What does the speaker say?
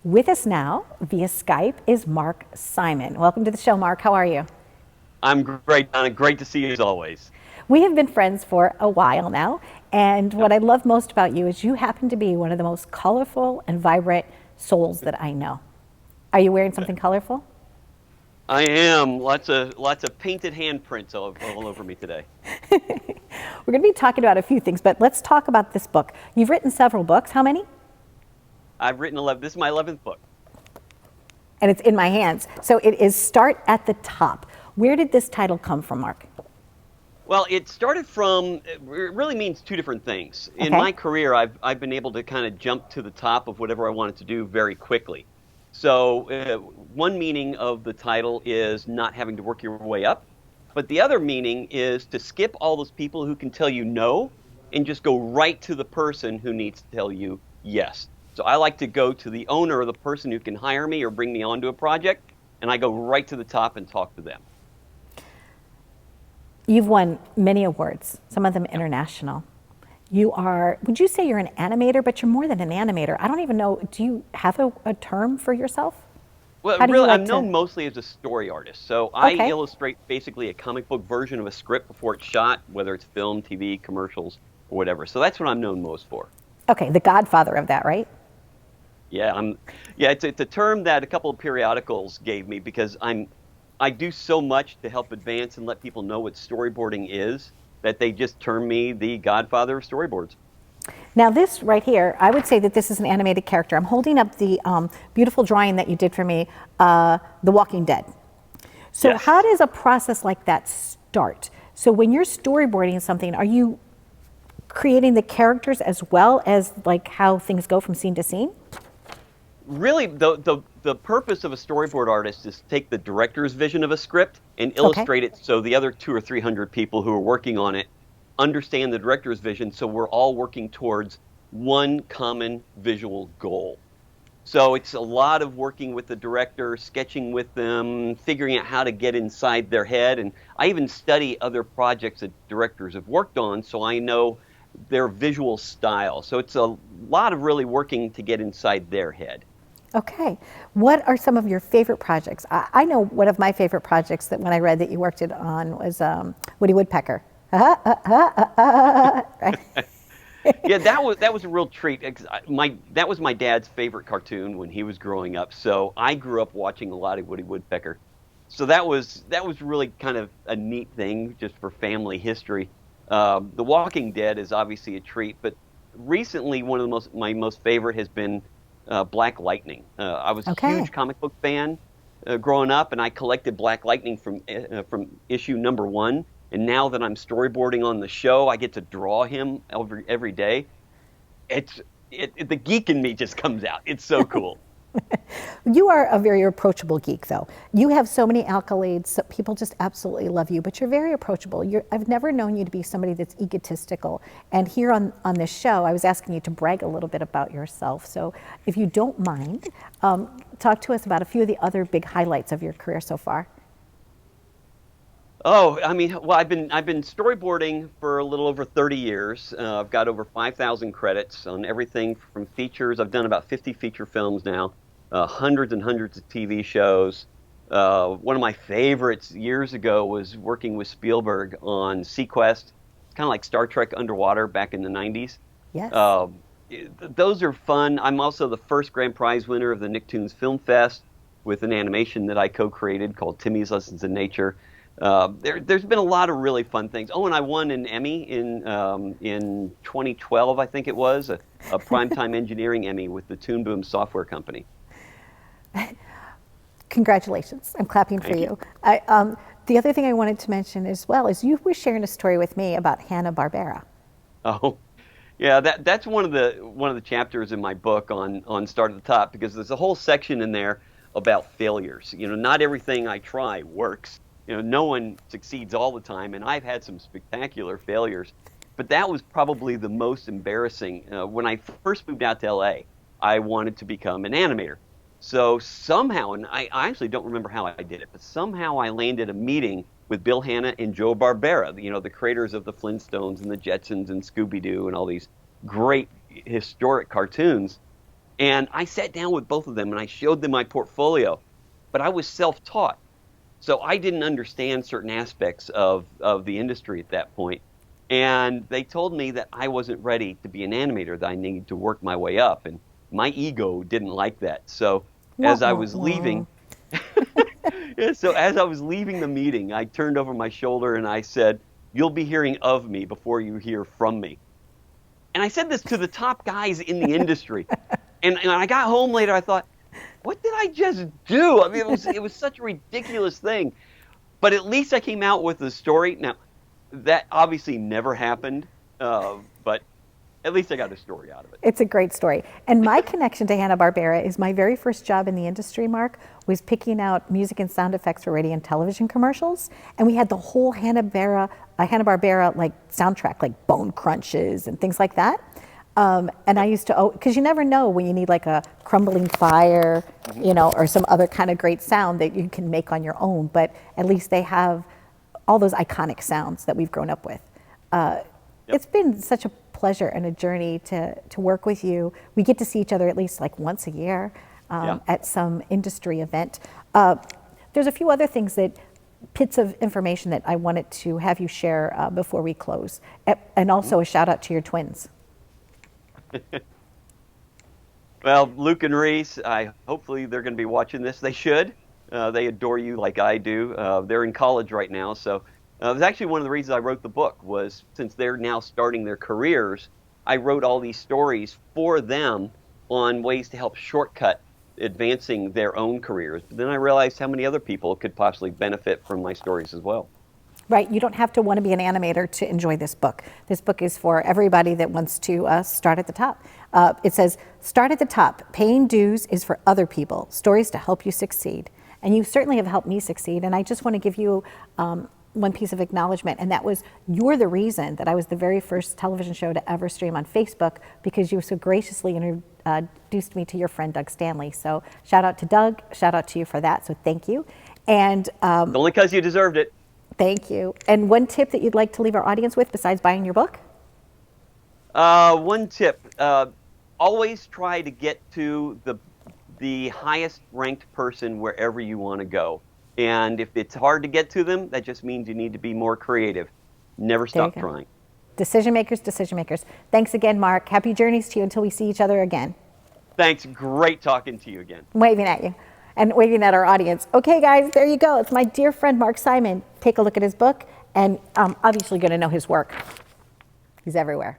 With us now via Skype is Mark Simon. Welcome to the show, Mark. How are you? I'm great, Donna. Great to see you as always. We have been friends for a while now, and Yep. what I love most about you is you happen to be one of the most colorful and vibrant souls that I know. Are you wearing something colorful? I am. Lots of painted handprints all over me today. We're going to be talking about a few things, but let's talk about this book. You've written several books. How many? I've written 11. This is my 11th book. And it's in my hands. So it is Start at the Top. Where did this title come from, Mark? Well, it started from. It really means two different things. In Okay. my career, I've been able to kind of jump to the top of whatever I wanted to do very quickly. So one meaning of the title is not having to work your way up, but the other meaning is to skip all those people who can tell you no and just go right to the person who needs to tell you yes. So I like to go to the owner or the person who can hire me or bring me onto a project, and I go right to the top and talk to them. You've won many awards, some of them international. You are, would you say you're an animator, but you're more than an animator? I don't even know, do you have a term for yourself? Well, How do you really, like I'm to? known mostly as a story artist. So I Okay. illustrate basically a comic book version of a script before it's shot, whether it's film, TV, commercials, or whatever. So that's what I'm known most for. Okay, the godfather of that, right? Yeah, it's a term that a couple of periodicals gave me because I do so much to help advance and let people know what storyboarding is that they just term me the godfather of storyboards. Now this right here, I would say that this is an animated character. I'm holding up the beautiful drawing that you did for me, The Walking Dead. So Yes. how does a process like that start? So when you're storyboarding something, are you creating the characters as well as like how things go from scene to scene? Really, the purpose of a storyboard artist is to take the director's vision of a script and Okay. illustrate it so the other two or three hundred people who are working on it understand the director's vision, so we're all working towards one common visual goal. So it's a lot of working with the director, sketching with them, figuring out how to get inside their head. And I even study other projects that directors have worked on so I know their visual style. So it's a lot of really working to get inside their head. Okay. What are some of your favorite projects? I know one of my favorite projects that when I read that you worked it on was Woody Woodpecker. Right? Yeah, that was a real treat. That was my dad's favorite cartoon when he was growing up. So I grew up watching a lot of Woody Woodpecker. So that was really kind of a neat thing just for family history. The Walking Dead is obviously a treat, but recently one of my most favorite has been Black Lightning. I was a Okay. huge comic book fan growing up, and I collected Black Lightning from issue number one. And now that I'm storyboarding on the show, I get to draw him every day. The geek in me just comes out. It's so cool. You are a very approachable geek, though. You have so many accolades, so people just absolutely love you, but you're very approachable. I've never known you to be somebody that's egotistical. And here on this show, I was asking you to brag a little bit about yourself. So if you don't mind, talk to us about a few of the other big highlights of your career so far. Oh, I mean, well, I've been storyboarding for a little over 30 years. I've got over 5,000 credits on everything from features. I've done about 50 feature films now, hundreds and hundreds of TV shows. One of my favorites years ago was working with Spielberg on Sequest. It's kind of like Star Trek Underwater back in the 90s. Yes. Uh, those are fun. I'm also the first grand prize winner of the Nicktoons Film Fest with an animation that I co-created called Timmy's Lessons in Nature. There's been a lot of really fun things. Oh, and I won an Emmy in 2012, I think it was, a Primetime Engineering Emmy with the Toon Boom Software Company. Congratulations. I'm clapping for Thank you. you. The other thing I wanted to mention as well is you were sharing a story with me about Hanna-Barbera. Oh, yeah, that's one of the chapters in my book on Start at the Top because there's a whole section in there about failures. You know, not everything I try works. You know, no one succeeds all the time, and I've had some spectacular failures. But that was probably the most embarrassing. When I first moved out to LA, I wanted to become an animator. So somehow, and I actually don't remember how I did it, but somehow I landed a meeting with Bill Hanna and Joe Barbera, you know, the creators of the Flintstones and the Jetsons and Scooby-Doo and all these great historic cartoons. And I sat down with both of them and I showed them my portfolio, but I was self-taught. So I didn't understand certain aspects of the industry at that point. And they told me that I wasn't ready to be an animator, that I needed to work my way up. And my ego didn't like that. So Wah, as I wah, was wah. leaving, yeah, so as I was leaving the meeting, I turned over my shoulder and I said, "You'll be hearing of me before you hear from me." And I said this to the top guys in the industry. And I got home later, I thought, what did I just do? I mean, it was such a ridiculous thing. But at least I came out with a story. Now, that obviously never happened, but at least I got a story out of it. It's a great story. And my connection to Hanna-Barbera is my very first job in the industry, Mark, was picking out music and sound effects for radio and television commercials. And we had the whole Hanna-Barbera like soundtrack, like bone crunches and things like that. And I used to, because you never know when you need like a crumbling fire, or some other kind of great sound that you can make on your own. But at least they have all those iconic sounds that we've grown up with. It's been such a pleasure and a journey to work with you. We get to see each other at least like once a year at some industry event. There's a few other things bits of information that I wanted to have you share before we close. And also a shout out to your twins. Well, Luke and Reese, hopefully they're going to be watching this. They should. They adore you like I do. They're in college right now, so it was actually one of the reasons I wrote the book was since they're now starting their careers, I wrote all these stories for them on ways to help shortcut advancing their own careers. But then I realized how many other people could possibly benefit from my stories as well. Right, you don't have to want to be an animator to enjoy this book. This book is for everybody that wants to start at the top. It says, start at the top. Paying dues is for other people. Stories to help you succeed. And you certainly have helped me succeed. And I just want to give you one piece of acknowledgement, and that was you're the reason that I was the very first television show to ever stream on Facebook because you so graciously introduced me to your friend Doug Stanley. So shout out to Doug, shout out to you for that. So thank you. And only because you deserved it. Thank you. And one tip that you'd like to leave our audience with besides buying your book? One tip, always try to get to the highest ranked person wherever you want to go. And if it's hard to get to them, that just means you need to be more creative. Never stop trying. Decision makers, decision makers. Thanks again, Mark. Happy journeys to you until we see each other again. Thanks. Great talking to you again. I'm waving at you and waving at our audience. Okay, guys, there you go. It's my dear friend, Mark Simon. Take a look at his book, and I'm obviously going to know his work. He's everywhere.